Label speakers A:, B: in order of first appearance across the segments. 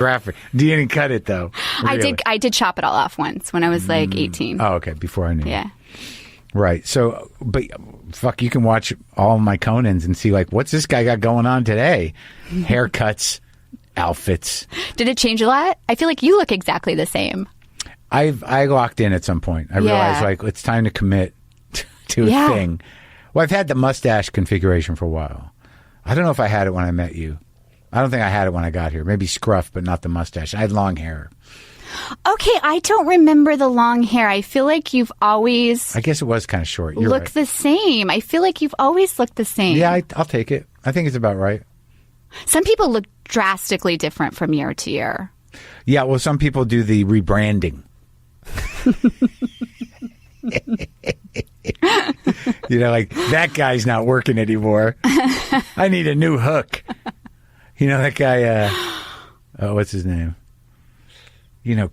A: graphic. You didn't cut it though. Really.
B: I did chop it all off once when I was like 18.
A: Oh, okay. Before I knew.
B: Yeah.
A: Right. So, but fuck, you can watch all of my Conans and see like, what's this guy got going on today? Haircuts, outfits.
B: Did it change a lot? I feel like you look exactly the same.
A: I locked in at some point. I realized like it's time to commit to a thing. Well, I've had the mustache configuration for a while. I don't know if I had it when I met you. I don't think I had it when I got here. Maybe scruff, but not the mustache. I had long hair.
B: Okay, I don't remember the long hair. I feel like you've always...
A: I guess it was kind of short. You're
B: look
A: right.
B: the same. I feel like you've always looked the same.
A: Yeah, I'll take it. I think it's about right.
B: Some people look drastically different from year to year.
A: Yeah, well, some people do the rebranding. You know, like, that guy's not working anymore. I need a new hook. You know, that guy, what's his name? You know,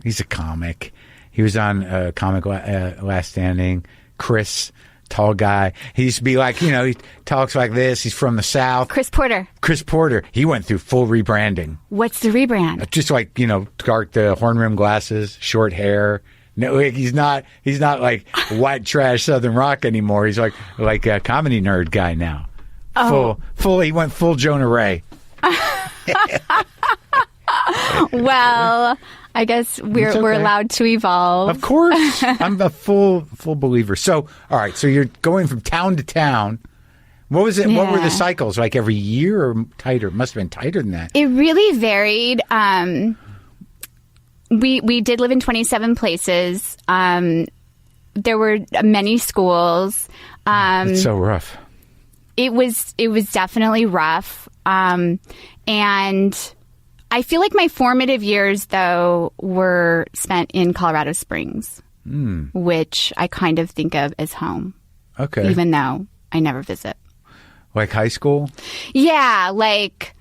A: he's a comic. He was on Comic Last Standing. Chris, tall guy. He used to be like, you know, he talks like this. He's from the South.
B: Chris Porter. He went through full rebranding. What's the rebrand?
A: Just like, you know, the horn rim glasses, short hair. No, like, he's not like white trash Southern rock anymore. He's like a comedy nerd guy now.
B: Oh.
A: Full. He went full Jonah Ray.
B: Well, I guess we're allowed to evolve.
A: Of course. I'm a full believer. So, all right. So you're going from town to town. What was it?
B: Yeah.
A: What were the cycles? Like every year or tighter? It must have been tighter than that.
B: It really varied. We did live in 27 places. There were many schools.
A: It's so rough.
B: It was definitely rough. And I feel like my formative years, though, were spent in Colorado Springs, which I kind of think of as home.
A: Okay.
B: Even though I never visit.
A: Like high school?
B: Yeah, like,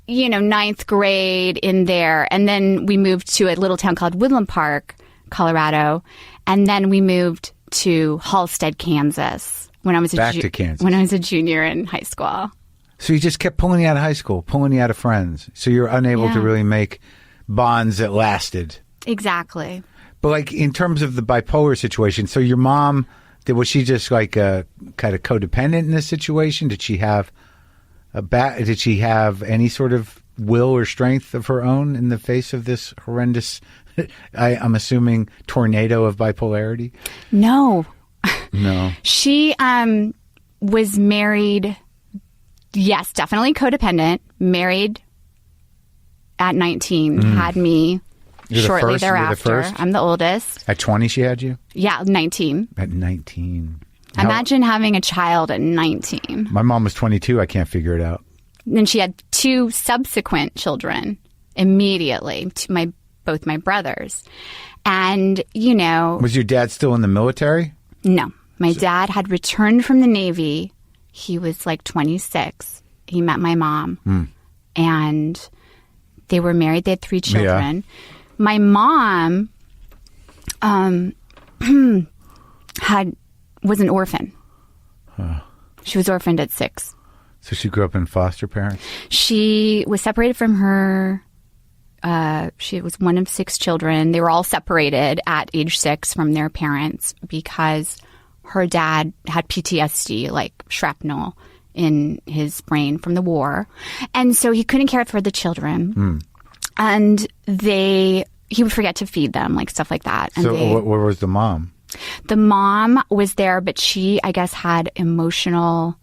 B: you know, 9th grade in there. And then we moved to a little town called Woodland Park, Colorado. And then we moved to Halstead, Kansas when I was
A: to Kansas.
B: When I was a junior in high school.
A: So you just kept pulling you out of high school, pulling you out of friends. So you're unable to really make bonds that lasted.
B: Exactly.
A: But like in terms of the bipolar situation, so your mom, was she just like kind of codependent in this situation? Did she have did she have any sort of will or strength of her own in the face of this horrendous, I'm assuming, tornado of bipolarity?
B: No.
A: No.
B: She was married. Yes, definitely codependent. Married at 19, had me shortly thereafter. I'm the oldest.
A: At 20 she had you?
B: Yeah, 19.
A: At 19.
B: Imagine having a child at 19.
A: My mom was 22. I can't figure it out.
B: And she had 2 subsequent children immediately to both my brothers. And, you know...
A: Was your dad still in the military?
B: No. My dad had returned from the Navy. He was like 26. He met my mom. And they were married. They had 3 children. Yeah. My mom was an orphan. She was orphaned at 6.
A: So she grew up in foster parents?
B: She was separated from her... she was one of 6 children. They were all separated at age 6 from their parents because her dad had PTSD, like shrapnel in his brain from the war. And so he couldn't care for the children. And he would forget to feed them, like stuff like that. And
A: so where was the mom?
B: The mom was there, but she, I guess, had emotional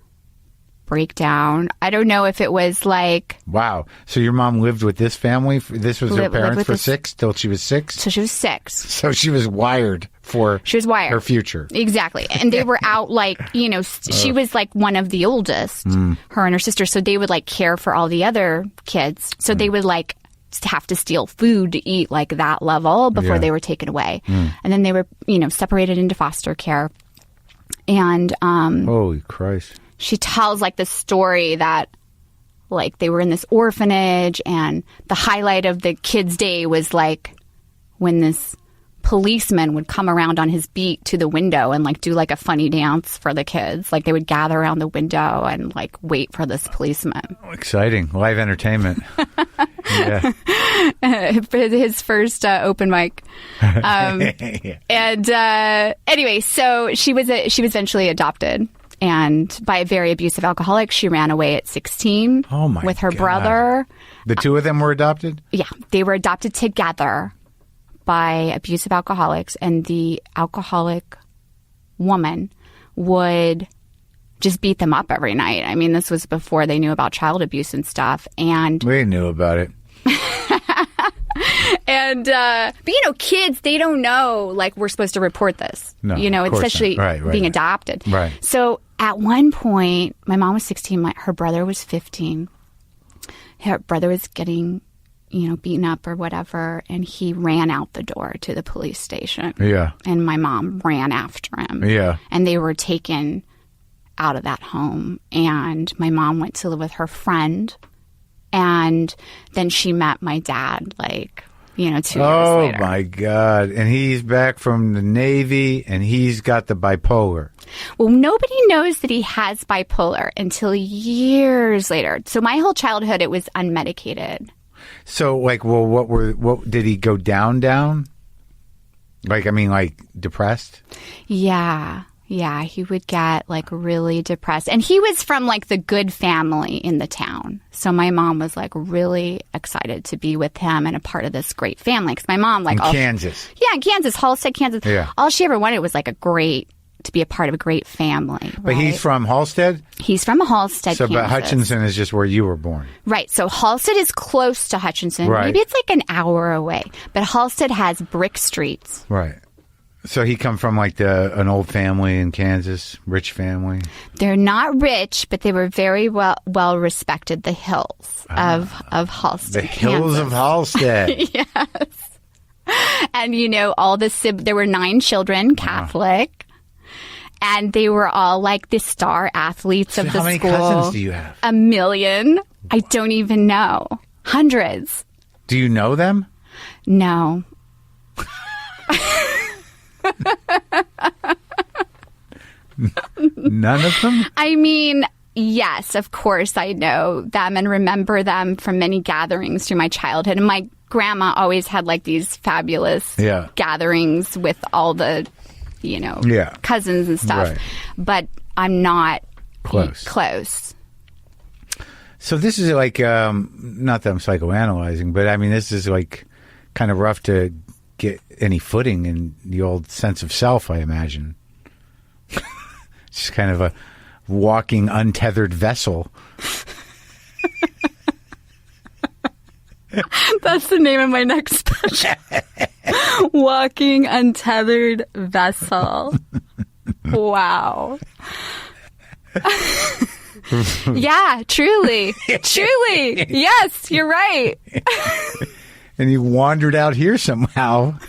B: breakdown. I don't know if it was like...
A: Wow. So your mom lived with this family? This was her parents for 6 till she was 6?
B: So she was 6.
A: So she was wired for her future.
B: Exactly. And they were out like, you know, she was like one of the oldest, her and her sister. So they would like care for all the other kids. So they would like have to steal food to eat like that level before they were taken away. And then they were, you know, separated into foster care. And...
A: holy Christ.
B: She tells like the story that like they were in this orphanage and the highlight of the kids' day was like when this policemen would come around on his beat to the window and like do like a funny dance for the kids. Like they would gather around the window and like wait for this policeman.
A: Oh, exciting. Live entertainment. Yeah.
B: His first open mic. And anyway, so she was eventually adopted. And by a very abusive alcoholic, she ran away at 16 with her brother.
A: The two of them were adopted?
B: Yeah. They were adopted together by abusive alcoholics. And the alcoholic woman would just beat them up every night. I mean, this was before they knew about child abuse and stuff. And
A: we knew about it.
B: And, but you know, kids, they don't know, like, we're supposed to report this,
A: no,
B: you know, especially being adopted.
A: Right.
B: So at one point, my mom was 16, her brother was 15. Her brother was getting, you know, beaten up or whatever, and he ran out the door to the police station.
A: Yeah.
B: And my mom ran after him.
A: Yeah.
B: And they were taken out of that home. And my mom went to live with her friend. And then she met my dad, like, you know, 2 years later.
A: Oh, my God. And he's back from the Navy, and he's got the bipolar.
B: Well, nobody knows that he has bipolar until years later. So my whole childhood, it was unmedicated.
A: So, like, well, what did he go down? Like, I mean, like, depressed?
B: Yeah. Yeah, he would get, like, really depressed. And he was from, like, the good family in the town. So my mom was, like, really excited to be with him and a part of this great family. Because my mom, like...
A: In Kansas.
B: Yeah, in Kansas, Halstead, Kansas.
A: Yeah.
B: All she ever wanted was, like, to be a part of a great family.
A: But he's from Halstead?
B: He's from Halstead,
A: so,
B: Kansas.
A: But Hutchinson is just where you were born.
B: Right. So Halstead is close to Hutchinson.
A: Right.
B: Maybe it's, like, an hour away. But Halstead has brick streets.
A: Right. So he come from like an old family in Kansas, rich family.
B: They're not rich, but they were very well respected. The Hills of Halstead,
A: the Hills
B: Kansas.
A: of Halstead.
B: Yes. And you know, there were 9 children, Catholic, and they were all like the star athletes of the school.
A: How many cousins do you have?
B: 1 million. I don't even know. Hundreds.
A: Do you know them?
B: No.
A: None of them?
B: I mean, yes, of course I know them and remember them from many gatherings through my childhood. And my grandma always had like these fabulous gatherings with all the, you know, cousins and stuff. Right. But I'm not close.
A: So this is like, not that I'm psychoanalyzing, but I mean, this is like kind of rough to get any footing in the old sense of self, I imagine. Just kind of a walking untethered vessel.
B: That's the name of my next special. Walking untethered vessel. Wow. Yeah, truly. Truly. Yes, you're right.
A: And you wandered out here somehow.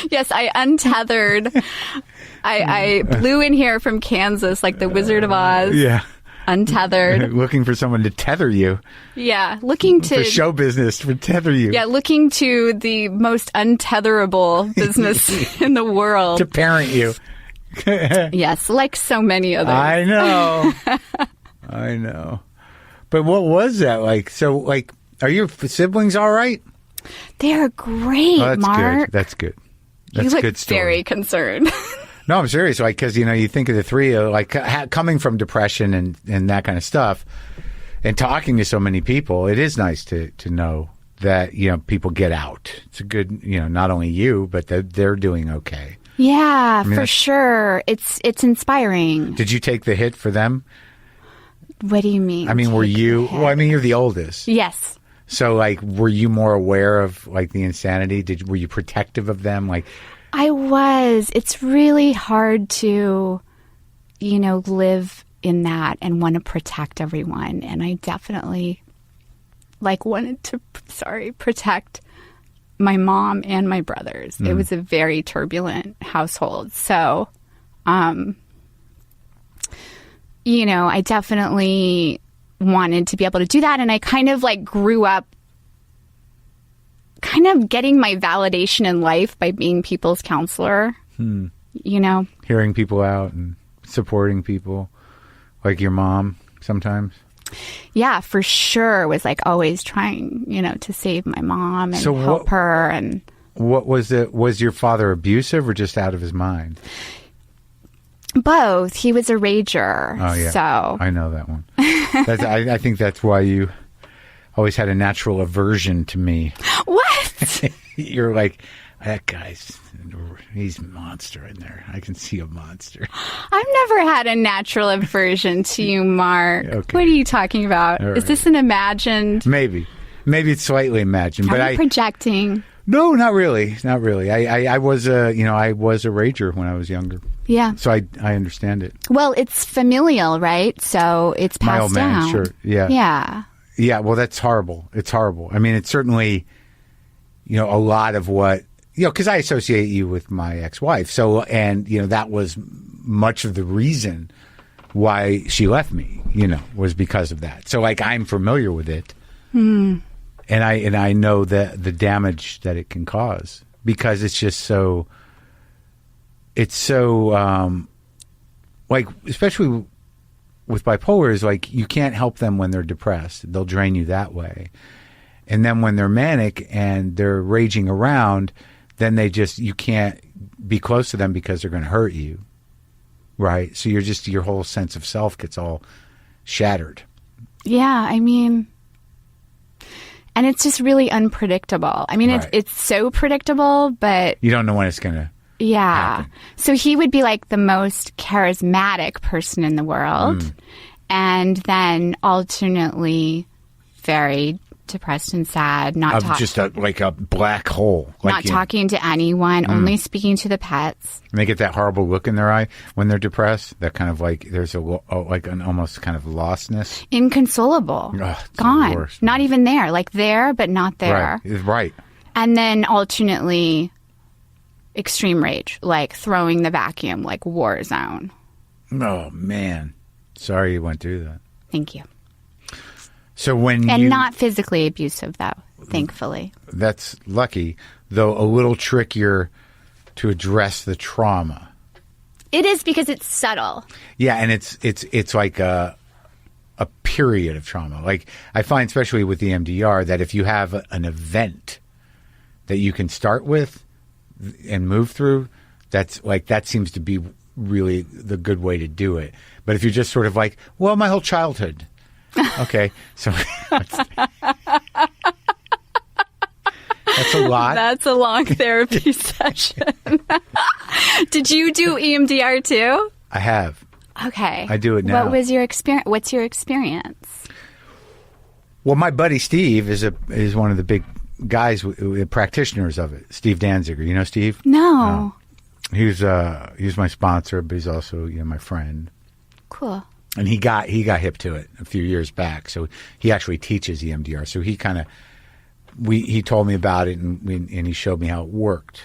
B: Yes, I untethered. I blew in here from Kansas like the Wizard of Oz.
A: Yeah.
B: Untethered.
A: Looking for someone to tether you.
B: Yeah, looking to...
A: For show business, to tether you.
B: Yeah, looking to the most untetherable business in the world.
A: To parent you.
B: Yes, like so many others.
A: I know. I know. But what was that like? So, like, are your siblings all right?
B: They're great,
A: that's
B: Marc.
A: Good. That's good. That's
B: you look
A: good story.
B: Very concerned.
A: No, I'm serious. Like, because, you know, you think of the three, like, coming from depression and that kind of stuff, and talking to so many people, it is nice to know that, you know, people get out. It's a good, you know, not only you, but they're doing okay.
B: Yeah, for sure. It's inspiring.
A: Did you take the hit for them?
B: What do you mean?
A: I mean, were you... Well, I mean, you're the oldest.
B: Yes.
A: So, like, were you more aware of, like, the insanity? Were you protective of them? Like...
B: I was. It's really hard to, you know, live in that and want to protect everyone. And I definitely, like, wanted to, protect my mom and my brothers. It was a very turbulent household. So, you know, I definitely wanted to be able to do that. And I kind of, like, grew up kind of getting my validation in life by being people's counselor. You know?
A: Hearing people out and supporting people, like your mom sometimes.
B: Yeah, for sure. Was like always trying, to save my mom and help her. And
A: what was it? Was your father abusive or just out of his mind?
B: Both. He was a rager.
A: Oh, yeah.
B: So
A: I know that one. I think that's why you always had a natural aversion to me.
B: What?
A: You're like, that guy's, he's a monster in there. I can see a monster.
B: I've never had a natural aversion to you, Marc.
A: Okay.
B: What are you talking about?
A: All
B: Is
A: right.
B: this an imagined?
A: Maybe it's slightly imagined, but
B: I'm projecting.
A: No, not really. Not really. I was a rager when I was younger.
B: Yeah.
A: So I understand it.
B: Well, it's familial, right? So it's passed
A: My old man,
B: down.
A: sure. Yeah.
B: Yeah.
A: Yeah, well, that's horrible. It's horrible. I mean, it's certainly, a lot of what, because I associate you with my ex-wife. So, and, that was much of the reason why she left me, was because of that. So, like, I'm familiar with it. And I know the damage that it can cause because it's just so, like, especially with bipolar is like you can't help them when they're depressed. They'll drain you that way. And then when they're manic and they're raging around, then you can't be close to them because they're going to hurt you. Right? So your whole sense of self gets all shattered.
B: Yeah, I mean, and it's just really unpredictable. I mean,
A: Right.
B: it's so predictable, but
A: You don't know when it's going to happen.
B: So he would be like the most charismatic person in the world, and then alternately very depressed and sad,
A: just like a black hole.
B: Not talking to anyone, only speaking to the pets.
A: And they get that horrible look in their eye when they're depressed. That kind of like there's like an almost kind of lostness.
B: Inconsolable.
A: Ugh, it's the
B: Gone.
A: worst.
B: Not even there. Like there, but not there.
A: Right.
B: And then alternately extreme rage, like throwing the vacuum, like war zone.
A: Oh, man. Sorry you went through that.
B: Thank you.
A: So
B: not physically abusive, though, thankfully.
A: That's lucky, though a little trickier to address the trauma.
B: It is because it's subtle.
A: Yeah, and it's like a period of trauma. Like I find, especially with the EMDR, that if you have an event that you can start with and move through, that seems to be really the good way to do it. But if you're just sort of like, well, my whole childhood. Okay, so that's a lot.
B: That's a long therapy session. Did you do EMDR too?
A: I have.
B: Okay.
A: I do it now.
B: What was your experience? What's your experience?
A: Well, my buddy Steve is one of the big guys, practitioners of it. Steve Danziger. You know Steve?
B: No.
A: He's my sponsor, but he's also my friend.
B: Cool.
A: And he got hip to it a few years back. So he actually teaches EMDR. So he he told me about it and he showed me how it worked.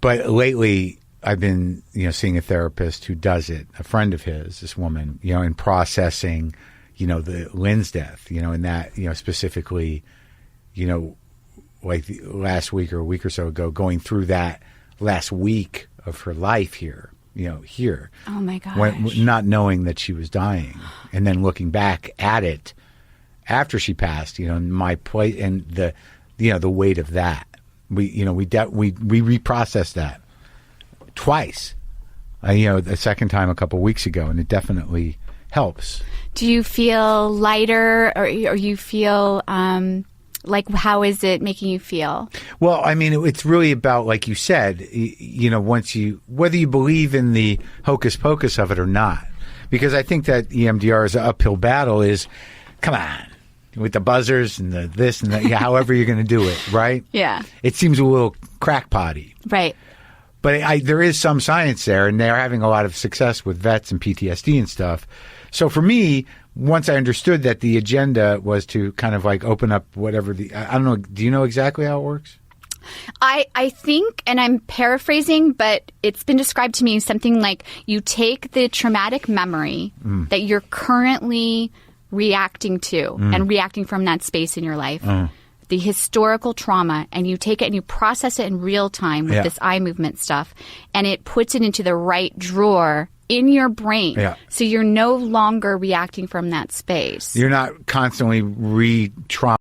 A: But lately I've been seeing a therapist who does it, a friend of his, this woman, in processing, the Lynn's death, and that, specifically, like the last week or a week or so ago, going through that last week of her life here. Here.
B: Oh my gosh.
A: Not knowing that she was dying, and then looking back at it after she passed, my place and the weight of that. We reprocessed that twice. The second time a couple weeks ago, and it definitely helps. Do
B: you feel lighter, or you feel like, how is it making you feel?
A: Well, I mean, it's really about, like you said, whether you believe in the hocus pocus of it or not, because I think that EMDR is an uphill battle. Is come on with the buzzers and the this and that, however you're going to do it, right?
B: Yeah,
A: it seems a little crackpotty,
B: right?
A: But there is some science there, and they're having a lot of success with vets and PTSD and stuff. So for me, once I understood that the agenda was to kind of like open up whatever I don't know. Do you know exactly how it works?
B: I think, and I'm paraphrasing, but it's been described to me something like you take the traumatic memory that you're currently reacting to and reacting from that space in your life. the historical trauma, and you take it and you process it in real time with this eye movement stuff, and it puts it into the right drawer in your brain.
A: Yeah.
B: So you're no longer reacting from that space.
A: You're not constantly re-trauma